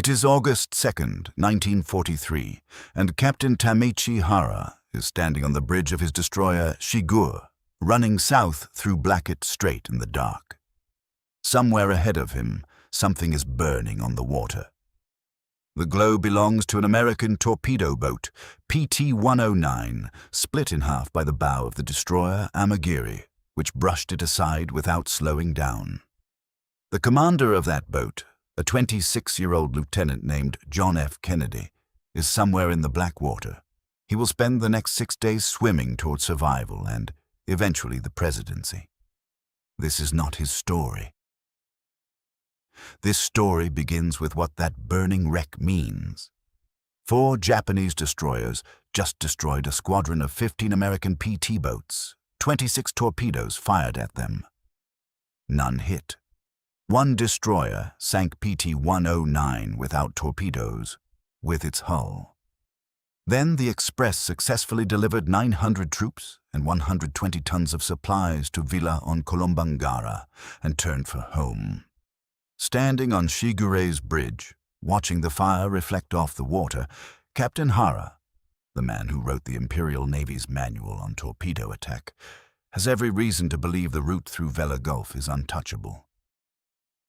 It is August 2nd, 1943, and Captain Tamechi Hara is standing on the bridge of his destroyer Shigur, running south through Blackett Strait in the dark. Somewhere ahead of him, something is burning on the water. The glow belongs to an American torpedo boat, PT-109, split in half by the bow of the destroyer Amagiri, which brushed it aside without slowing down. The commander of that boat, a 26-year-old lieutenant named John F. Kennedy, is somewhere in the Blackwater. He will spend the next 6 days swimming toward survival and, eventually, the presidency. This is not his story. This story begins with what that burning wreck means. 4 Japanese destroyers just destroyed a squadron of 15 American PT boats, 26 torpedoes fired at them. None hit. 1 destroyer sank PT-109 without torpedoes, with its hull. Then the Express successfully delivered 900 troops and 120 tons of supplies to Villa on Kolombangara and turned for home. Standing on Shigure's bridge, watching the fire reflect off the water, Captain Hara, the man who wrote the Imperial Navy's manual on torpedo attack, has every reason to believe the route through Vella Gulf is untouchable.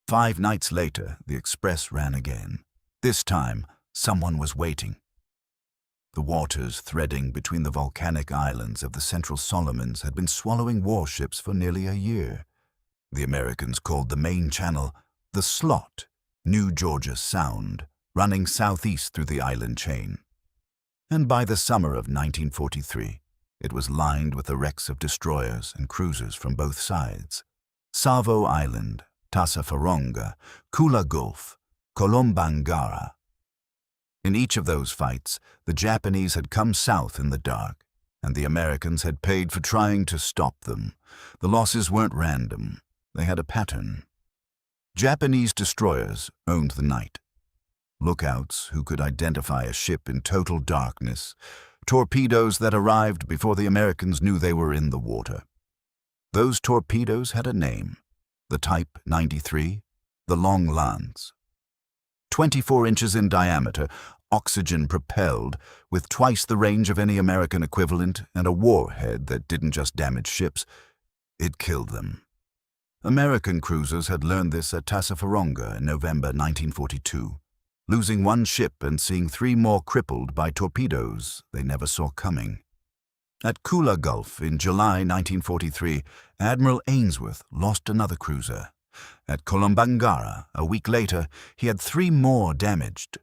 5 nights later, the Express ran again. This time, someone was waiting. The waters threading between the volcanic islands of the Central Solomons had been swallowing warships for nearly a year. The Americans called the main channel the Slot, New Georgia Sound, running southeast through the island chain. And by the summer of 1943, it was lined with the wrecks of destroyers and cruisers from both sides. Savo Island, Tassafaronga, Kula Gulf, Kolombangara. In each of those fights, the Japanese had come south in the dark, and the Americans had paid for trying to stop them. The losses weren't random. They had a pattern. Japanese destroyers owned the night. Lookouts who could identify a ship in total darkness, torpedoes that arrived before the Americans knew they were in the water. Those torpedoes had a name. The Type 93, the Long Lance. 24 inches in diameter, oxygen-propelled, with twice the range of any American equivalent and a warhead that didn't just damage ships, it killed them. American cruisers had learned this at Tassafaronga in November 1942, losing 1 ship and seeing 3 more crippled by torpedoes they never saw coming. At Kula Gulf in July 1943, Admiral Ainsworth lost another cruiser. At Kolombangara, a week later, he had 3 more damaged.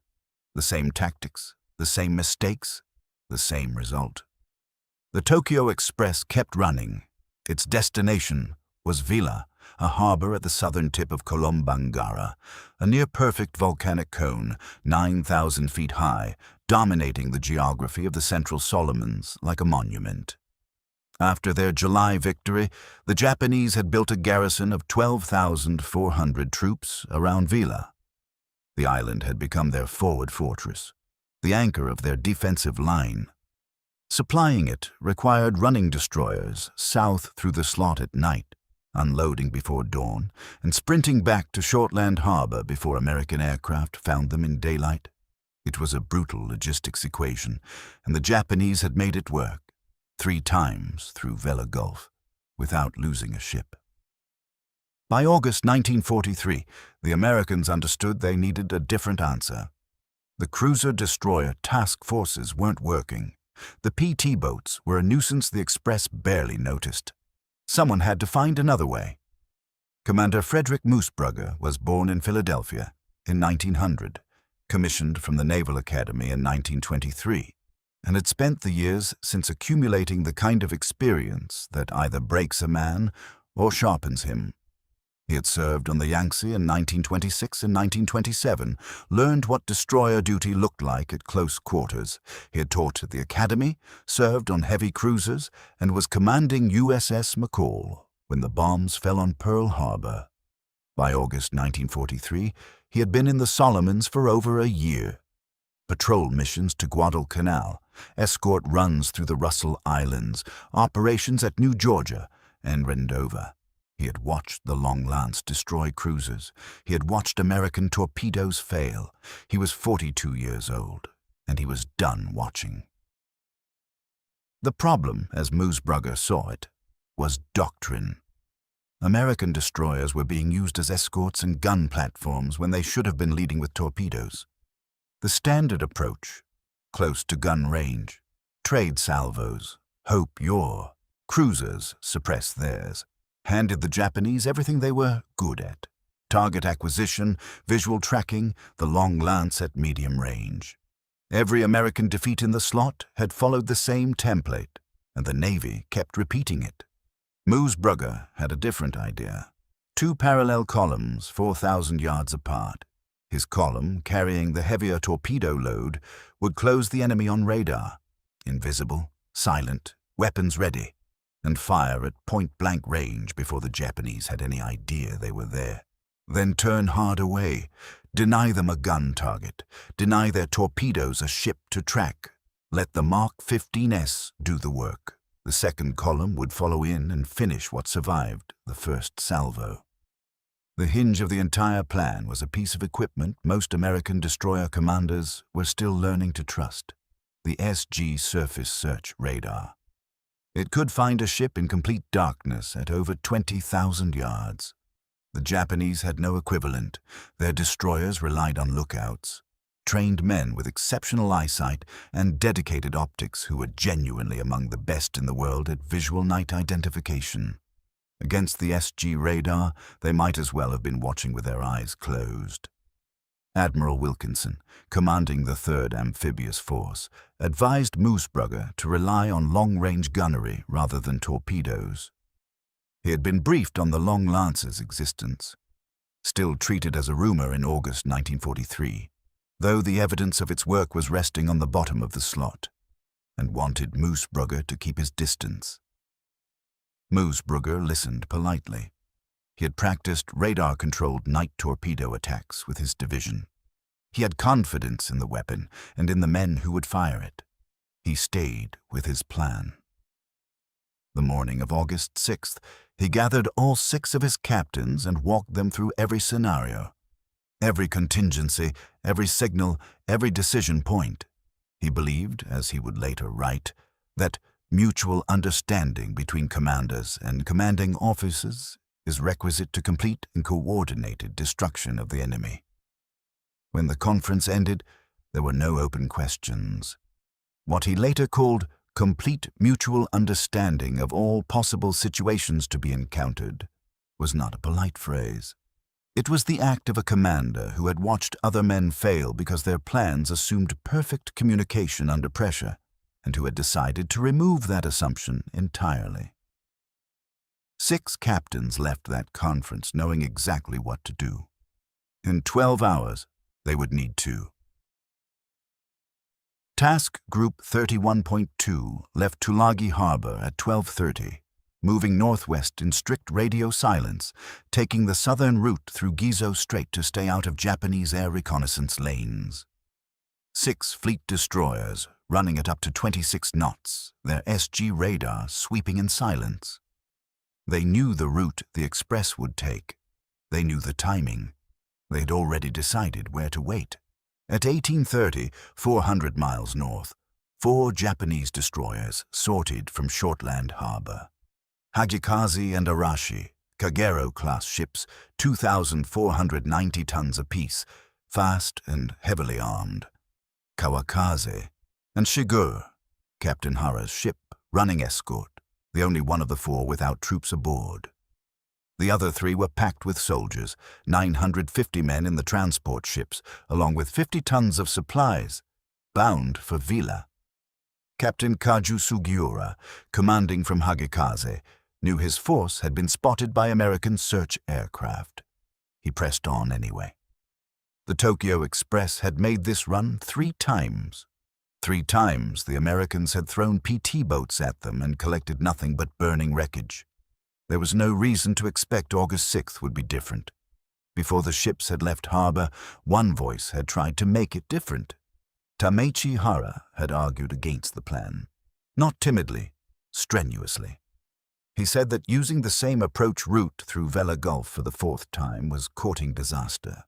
The same tactics, the same mistakes, the same result. The Tokyo Express kept running. Its destination was Villa, a harbor at the southern tip of Kolombangara, a near-perfect volcanic cone, 9,000 feet high, dominating the geography of the Central Solomons like a monument. After their July victory, the Japanese had built a garrison of 12,400 troops around Villa. The island had become their forward fortress, the anchor of their defensive line. Supplying it required running destroyers south through the Slot at night, unloading before dawn, and sprinting back to Shortland Harbor before American aircraft found them in daylight. It was a brutal logistics equation, and the Japanese had made it work 3 times through Vella Gulf without losing a ship. By August 1943, the Americans understood they needed a different answer. The cruiser-destroyer task forces weren't working. The PT boats were a nuisance the Express barely noticed. Someone had to find another way. Commander Moosbrugger was born in Philadelphia in 1900, commissioned from the Naval Academy in 1923, and had spent the years since accumulating the kind of experience that either breaks a man or sharpens him. He had served on the Yangtze in 1926 and 1927, learned what destroyer duty looked like at close quarters. He had taught at the Academy, served on heavy cruisers, and was commanding USS McCall when the bombs fell on Pearl Harbor. By August 1943, he had been in the Solomons for over a year. Patrol missions to Guadalcanal, escort runs through the Russell Islands, operations at New Georgia and Rendova. He had watched the Long Lance destroy cruisers. He had watched American torpedoes fail. He was 42 years old, and he was done watching. The problem, as Moosbrugger saw it, was doctrine. American destroyers were being used as escorts and gun platforms when they should have been leading with torpedoes. The standard approach, close to gun range, trade salvos, hope your, cruisers suppress theirs, handed the Japanese everything they were good at: target acquisition, visual tracking, the Long Lance at medium range. Every American defeat in the slot had followed the same template, and the Navy kept repeating it. Moosbrugger had a different idea. 2 parallel columns, 4,000 yards apart. His column, carrying the heavier torpedo load, would close the enemy on radar, invisible, silent, weapons ready, and fire at point-blank range before the Japanese had any idea they were there. Then turn hard away, deny them a gun target, deny their torpedoes a ship to track. Let the Mark 15S do the work. The second column would follow in and finish what survived the first salvo. The hinge of the entire plan was a piece of equipment most American destroyer commanders were still learning to trust: the SG Surface Search Radar. It could find a ship in complete darkness at over 20,000 yards. The Japanese had no equivalent. Their destroyers relied on lookouts, trained men with exceptional eyesight and dedicated optics who were genuinely among the best in the world at visual night identification. Against the SG radar, they might as well have been watching with their eyes closed. Admiral Wilkinson, commanding the 3rd Amphibious Force, advised Moosbrugger to rely on long-range gunnery rather than torpedoes. He had been briefed on the Long Lance's existence, still treated as a rumor in August 1943, though the evidence of its work was resting on the bottom of the slot, and wanted Moosbrugger to keep his distance. Moosbrugger listened politely. He had practiced radar-controlled night torpedo attacks with his division. He had confidence in the weapon and in the men who would fire it. He stayed with his plan. The morning of August 6th, he gathered all 6 of his captains and walked them through every scenario, every contingency, every signal, every decision point. He believed, as he would later write, that mutual understanding between commanders and commanding officers is requisite to complete and coordinated destruction of the enemy. When the conference ended, there were no open questions. What he later called complete mutual understanding of all possible situations to be encountered was not a polite phrase. It was the act of a commander who had watched other men fail because their plans assumed perfect communication under pressure, and who had decided to remove that assumption entirely. 6 captains left that conference knowing exactly what to do. In 12 hours, they would need 2. Task Group 31.2 left Tulagi Harbor at 12:30, moving northwest in strict radio silence, taking the southern route through Gizo Strait to stay out of Japanese air reconnaissance lanes. 6 fleet destroyers running at up to 26 knots, their SG radar sweeping in silence. They knew the route the express would take. They knew the timing. They had already decided where to wait. At 18:30, 400 miles north, 4 Japanese destroyers sorted from Shortland Harbor. Hagikaze and Arashi, Kagero-class ships, 2,490 tons apiece, fast and heavily armed. Kawakaze and Shigur, Captain Hara's ship, running escort, the only one of the 4 without troops aboard. The other 3 were packed with soldiers, 950 men in the transport ships, along with 50 tons of supplies, bound for Vila. Captain Kaju Sugiura, commanding from Hagikaze, knew his force had been spotted by American search aircraft. He pressed on anyway. The Tokyo Express had made this run 3 times. 3 times the Americans had thrown PT boats at them and collected nothing but burning wreckage. There was no reason to expect August 6th would be different. Before the ships had left harbor, one voice had tried to make it different. Tamechi Hara had argued against the plan, not timidly, strenuously. He said that using the same approach route through Vela Gulf for the fourth time was courting disaster.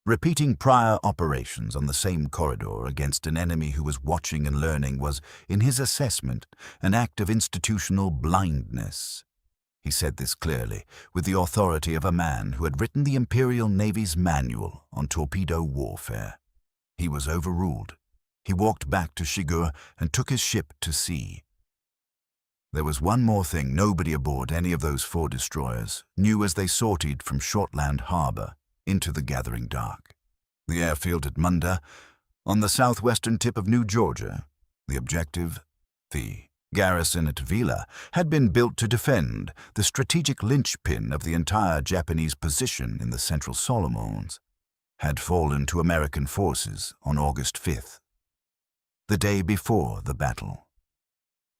Repeating prior operations on the same corridor against an enemy who was watching and learning was, in his assessment, an act of institutional blindness. He said this clearly, with the authority of a man who had written the Imperial Navy's manual on torpedo warfare. He was overruled. He walked back to Shigur and took his ship to sea. There was one more thing nobody aboard any of those 4 destroyers knew as they sortied from Shortland Harbor into the gathering dark. The airfield at Munda, on the southwestern tip of New Georgia, the objective, the garrison at Vila, had been built to defend the strategic linchpin of the entire Japanese position in the Central Solomons, had fallen to American forces on August 5th, the day before the battle.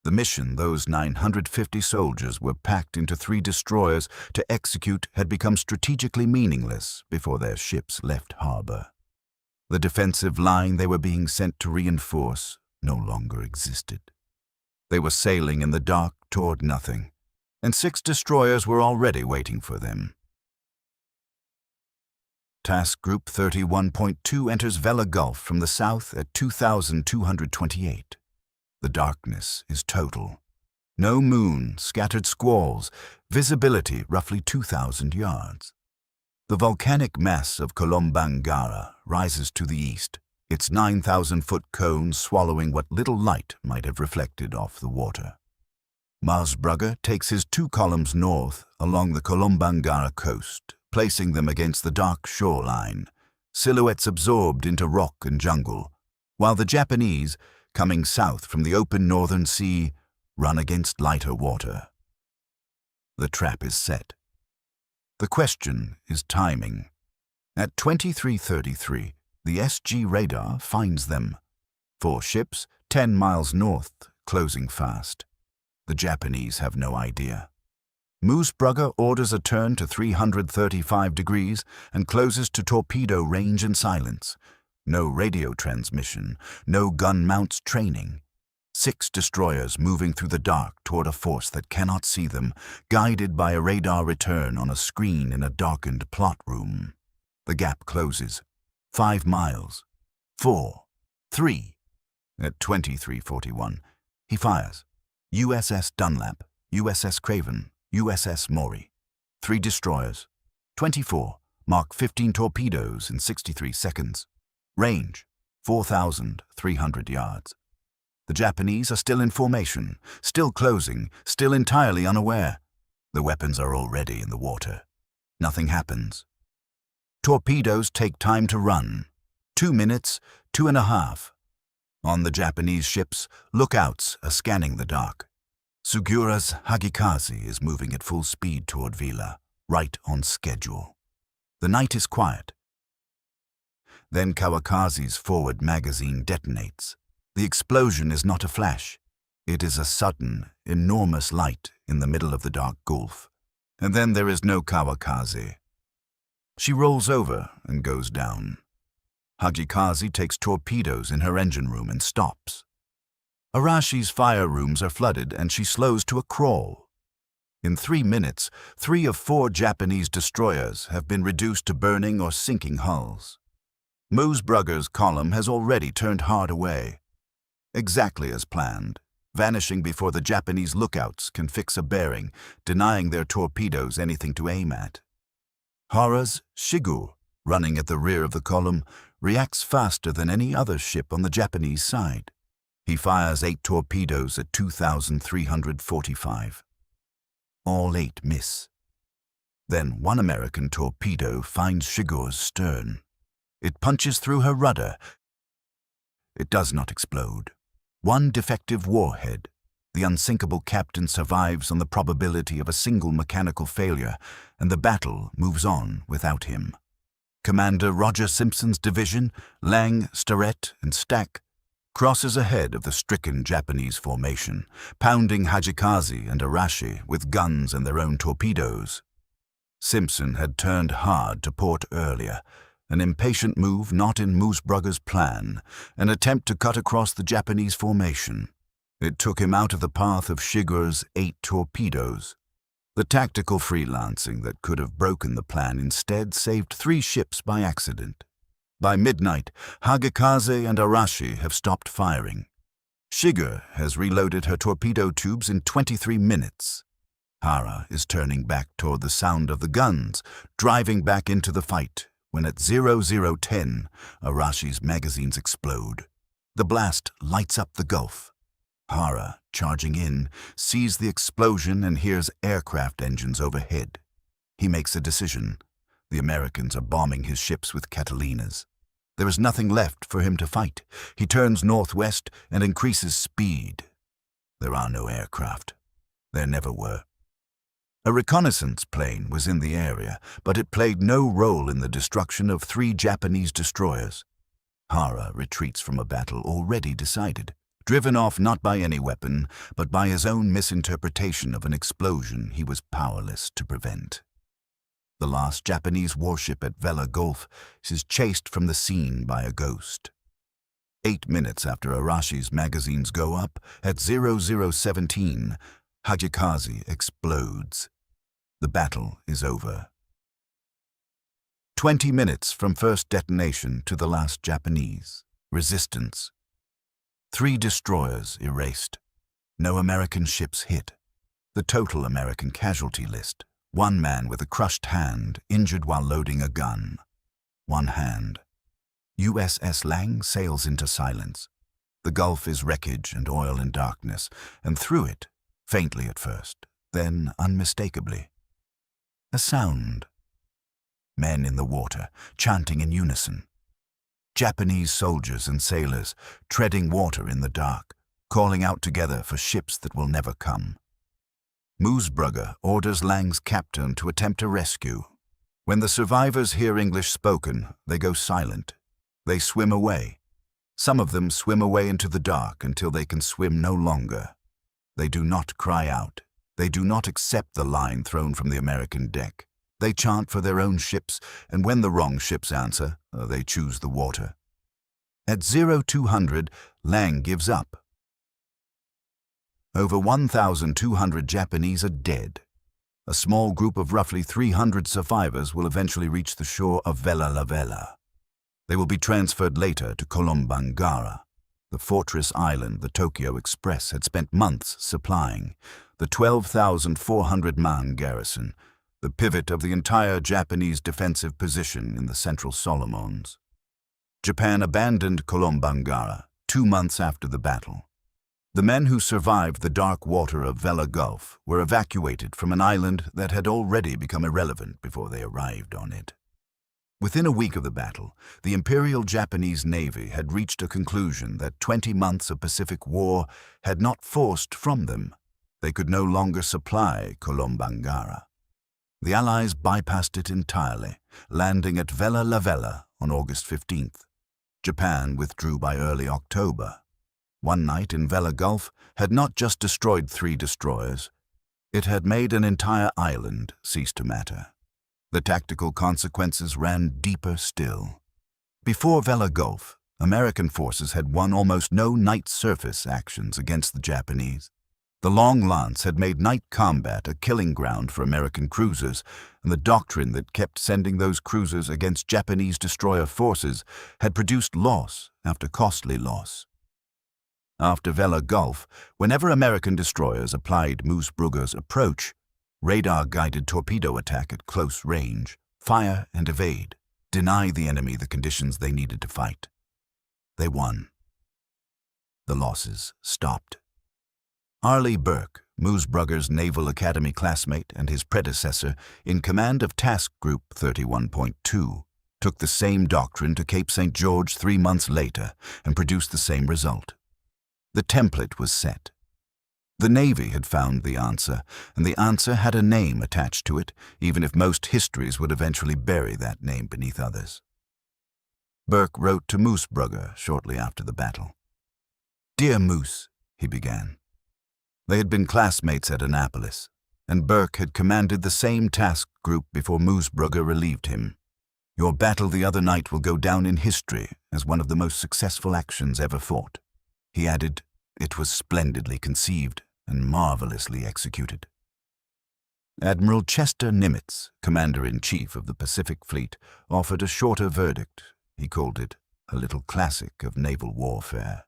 The mission those 950 soldiers were packed into 3 destroyers to execute had become strategically meaningless before their ships left harbor. The defensive line they were being sent to reinforce no longer existed. They were sailing in the dark toward nothing, and 6 destroyers were already waiting for them. Task Group 31.2 enters Vela Gulf from the south at 2228. The darkness is total. No moon, scattered squalls, visibility roughly 2,000 yards. The volcanic mass of Kolombangara rises to the east, its 9,000-foot cone swallowing what little light might have reflected off the water. Moosbrugger takes his 2 columns north along the Kolombangara coast, placing them against the dark shoreline, silhouettes absorbed into rock and jungle, while the Japanese, coming south from the open northern sea, run against lighter water. The trap is set. The question is timing. At 23:33, the SG radar finds them. 4 ships, 10 miles north, closing fast. The Japanese have no idea. Moosbrugger orders a turn to 335 degrees and closes to torpedo range and silence. No radio transmission, no gun mounts training. 6 destroyers moving through the dark toward a force that cannot see them, guided by a radar return on a screen in a darkened plot room. The gap closes. 5 miles. 4. 3. At 23:41, he fires. USS Dunlap, USS Craven, USS Maury. 3 destroyers. 24, Mark 15 torpedoes in 63 seconds. Range, 4,300 yards. The Japanese are still in formation, still closing, still entirely unaware. The weapons are already in the water. Nothing happens. Torpedoes take time to run. 2 minutes, 2.5. On the Japanese ships, lookouts are scanning the dark. Sugura's Hagikaze is moving at full speed toward Vila, right on schedule. The night is quiet. Then Kawakaze's forward magazine detonates. The explosion is not a flash. It is a sudden, enormous light in the middle of the dark gulf. And then there is no Kawakaze. She rolls over and goes down. Hagikaze takes torpedoes in her engine room and stops. Arashi's fire rooms are flooded and she slows to a crawl. In 3 minutes, 3 of 4 Japanese destroyers have been reduced to burning or sinking hulls. Moosbrugger's column has already turned hard away. Exactly as planned, vanishing before the Japanese lookouts can fix a bearing, denying their torpedoes anything to aim at. Hara's Shigur, running at the rear of the column, reacts faster than any other ship on the Japanese side. He fires 8 torpedoes at 2,345. All 8 miss. Then one American torpedo finds Shigur's stern. It punches through her rudder. It does not explode. One defective warhead. The unsinkable captain survives on the probability of a single mechanical failure, and the battle moves on without him. Commander Roger Simpson's division, Lang, Starrett, and Stack, crosses ahead of the stricken Japanese formation, pounding Hagikaze and Arashi with guns and their own torpedoes. Simpson had turned hard to port earlier, an impatient move not in Moosbrugger's plan, an attempt to cut across the Japanese formation. It took him out of the path of Shigur's 8 torpedoes, The tactical freelancing that could have broken the plan instead saved 3 ships by accident. By midnight, Hagekaze and Arashi have stopped firing. Shigur has reloaded her torpedo tubes in 23 minutes. Hara is turning back toward the sound of the guns, driving back into the fight, when at 0010, Arashi's magazines explode. The blast lights up the Gulf. Hara, charging in, sees the explosion and hears aircraft engines overhead. He makes a decision. The Americans are bombing his ships with Catalinas. There is nothing left for him to fight. He turns northwest and increases speed. There are no aircraft. There never were. A reconnaissance plane was in the area, but it played no role in the destruction of 3 Japanese destroyers. Hara retreats from a battle already decided, driven off not by any weapon, but by his own misinterpretation of an explosion he was powerless to prevent. The last Japanese warship at Vela Gulf is chased from the scene by a ghost. 8 minutes after Arashi's magazines go up, at 0017, Hagekaze explodes. The battle is over. 20 minutes from first detonation to the last Japanese. Resistance. 3 destroyers erased. No American ships hit. The total American casualty list: 1 man with a crushed hand, injured while loading a gun. 1 hand. USS Lang sails into silence. The Gulf is wreckage and oil and darkness, and through it, faintly at first, then unmistakably, a sound. Men in the water, chanting in unison. Japanese soldiers and sailors, treading water in the dark, calling out together for ships that will never come. Moosbrugger orders Lang's captain to attempt a rescue. When the survivors hear English spoken, they go silent. They swim away. Some of them swim away into the dark until they can swim no longer. They do not cry out. They do not accept the line thrown from the American deck. They chant for their own ships, and when the wrong ships answer, they choose the water. At 0200, Lang gives up. Over 1,200 Japanese are dead. A small group of roughly 300 survivors will eventually reach the shore of Vela La Vela. They will be transferred later to Kolombangara, the fortress island the Tokyo Express had spent months supplying, the 12,400-man garrison, the pivot of the entire Japanese defensive position in the Central Solomons. Japan abandoned Kolombangara 2 months after the battle. The men who survived the dark water of Vela Gulf were evacuated from an island that had already become irrelevant before they arrived on it. Within a week of the battle, the Imperial Japanese Navy had reached a conclusion that 20 months of Pacific War had not forced from them. They could no longer supply Kolombangara. The Allies bypassed it entirely, landing at Vela La Vela on August 15th. Japan withdrew by early October. One night in Vela Gulf had not just destroyed 3 destroyers, it had made an entire island cease to matter. The tactical consequences ran deeper still. Before Vela Gulf, American forces had won almost no night surface actions against the Japanese. The Long Lance had made night combat a killing ground for American cruisers, and the doctrine that kept sending those cruisers against Japanese destroyer forces had produced loss after costly loss. After Vela Gulf, whenever American destroyers applied Moosbrugger's approach, radar-guided torpedo attack at close range, fire and evade, deny the enemy the conditions they needed to fight. They won. The losses stopped. Arleigh Burke, Moosbrugger's Naval Academy classmate and his predecessor in command of Task Group 31.2, took the same doctrine to Cape St. George 3 months later and produced the same result. The template was set. The Navy had found the answer, and the answer had a name attached to it, even if most histories would eventually bury that name beneath others. Burke wrote to Moosbrugger shortly after the battle. "Dear Moose," he began. They had been classmates at Annapolis, and Burke had commanded the same task group before Moosbrugger relieved him. "Your battle the other night will go down in history as one of the most successful actions ever fought." He added, "It was splendidly conceived and marvelously executed." Admiral Chester Nimitz, Commander-in-Chief of the Pacific Fleet, offered a shorter verdict. He called it a little classic of naval warfare.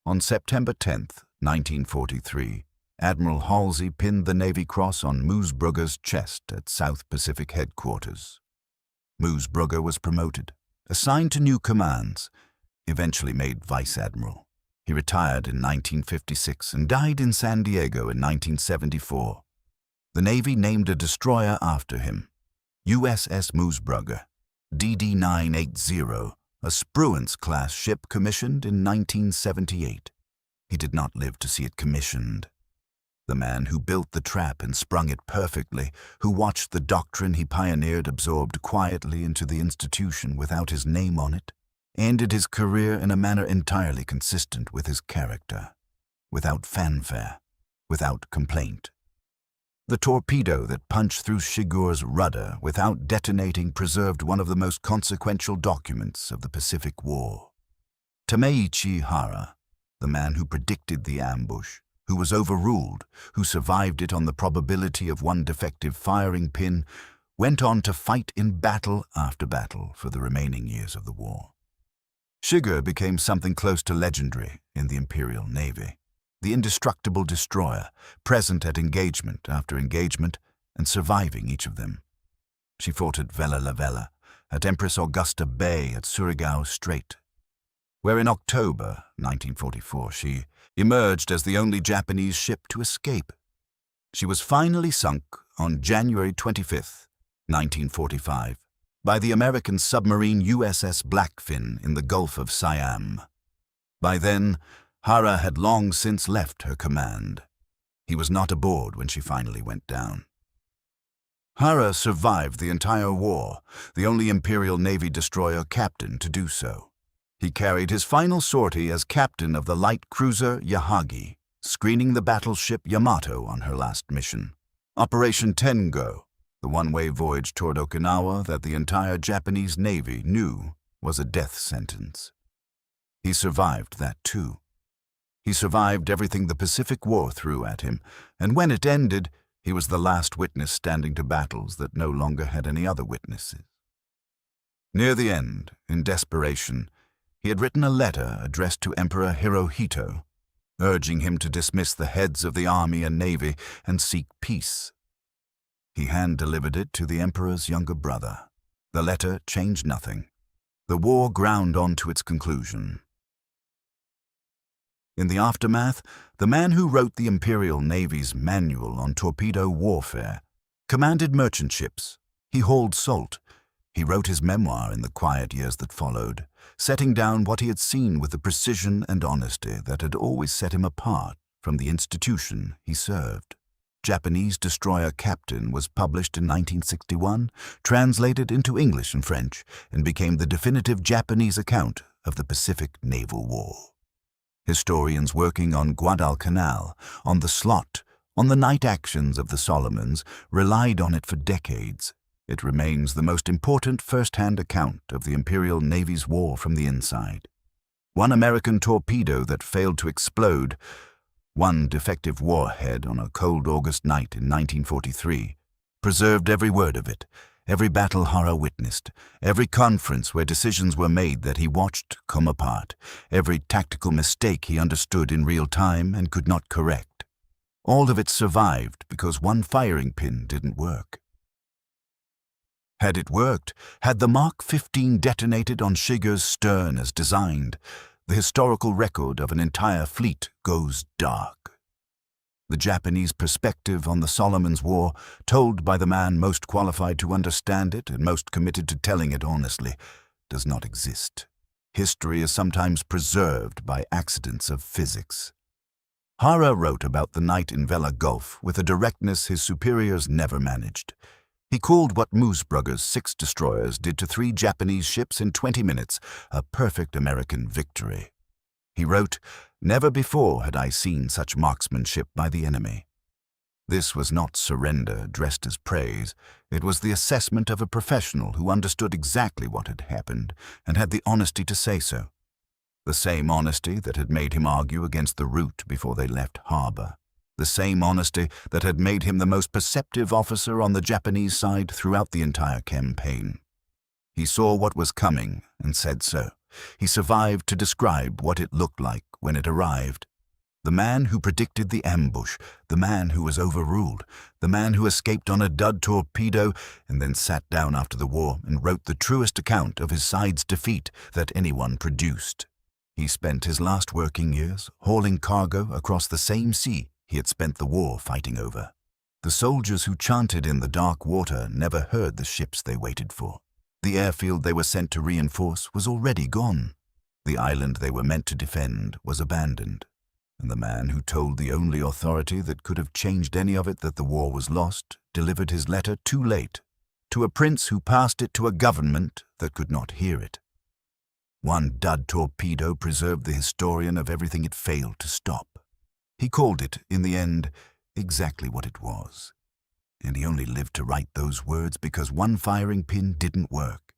On September 10, 1943, Admiral Halsey pinned the Navy Cross on Moosbrugger's chest at South Pacific Headquarters. Moosbrugger was promoted, assigned to new commands, eventually made Vice Admiral. He retired in 1956 and died in San Diego in 1974. The Navy named a destroyer after him, USS Moosbrugger, DD-980, a Spruance-class ship commissioned in 1978. He did not live to see it commissioned. The man who built the trap and sprung it perfectly, who watched the doctrine he pioneered absorbed quietly into the institution without his name on it, ended his career in a manner entirely consistent with his character, without fanfare, without complaint. The torpedo that punched through Shigure's rudder without detonating preserved one of the most consequential documents of the Pacific War. Tameichi Hara, the man who predicted the ambush, who was overruled, who survived it on the probability of one defective firing pin, went on to fight in battle after battle for the remaining years of the war. Shigure became something close to legendary in the Imperial Navy, the indestructible destroyer, present at engagement after engagement and surviving each of them. She fought at Vella La Vella, at Empress Augusta Bay at Surigao Strait, where in October 1944 she emerged as the only Japanese ship to escape. She was finally sunk on January 25, 1945, by the American submarine USS Blackfin in the Gulf of Siam. By then, Hara had long since left her command. He was not aboard when she finally went down. Hara survived the entire war, the only Imperial Navy destroyer captain to do so. He carried his final sortie as captain of the light cruiser Yahagi, screening the battleship Yamato on her last mission. Operation Tengo, the one-way voyage toward Okinawa that the entire Japanese Navy knew was a death sentence. He survived that too. He survived everything the Pacific War threw at him, and when it ended, he was the last witness standing to battles that no longer had any other witnesses. Near the end, in desperation, he had written a letter addressed to Emperor Hirohito, urging him to dismiss the heads of the army and navy and seek peace. He hand-delivered it to the emperor's younger brother. The letter changed nothing. The war ground on to its conclusion. In the aftermath, the man who wrote the Imperial Navy's manual on torpedo warfare commanded merchant ships. He hauled salt. He wrote his memoir in the quiet years that followed, setting down what he had seen with the precision and honesty that had always set him apart from the institution he served. Japanese Destroyer Captain was published in 1961, translated into English and French, and became the definitive Japanese account of the Pacific Naval War. Historians working on Guadalcanal, on the Slot, on the night actions of the Solomons relied on it for decades. It remains the most important first-hand account of the Imperial Navy's war from the inside. One American torpedo that failed to explode, one defective warhead on a cold August night in 1943, preserved every word of it, every battle Hara witnessed, every conference where decisions were made that he watched come apart, every tactical mistake he understood in real time and could not correct. All of it survived because one firing pin didn't work. Had it worked, had the Mark 15 detonated on Shigure's stern as designed, the historical record of an entire fleet goes dark. The Japanese perspective on the Solomons War, told by the man most qualified to understand it and most committed to telling it honestly, does not exist. History is sometimes preserved by accidents of physics. Hara wrote about the night in Vella Gulf with a directness his superiors never managed. He called what Moosbrugger's 6 destroyers did to 3 Japanese ships in 20 minutes a perfect American victory. He wrote, "Never before had I seen such marksmanship by the enemy." This was not surrender dressed as praise. It was the assessment of a professional who understood exactly what had happened and had the honesty to say so. The same honesty that had made him argue against the route before they left harbor. The same honesty that had made him the most perceptive officer on the Japanese side throughout the entire campaign. He saw what was coming and said so. He survived to describe what it looked like when it arrived. The man who predicted the ambush, the man who was overruled, the man who escaped on a dud torpedo and then sat down after the war and wrote the truest account of his side's defeat that anyone produced. He spent his last working years hauling cargo across the same sea he had spent the war fighting over. The soldiers who chanted in the dark water never heard the ships they waited for. The airfield they were sent to reinforce was already gone. The island they were meant to defend was abandoned. And the man who told the only authority that could have changed any of it that the war was lost delivered his letter too late, to a prince who passed it to a government that could not hear it. One dud torpedo preserved the historian of everything it failed to stop. He called it, in the end, exactly what it was. And he only lived to write those words because one firing pin didn't work.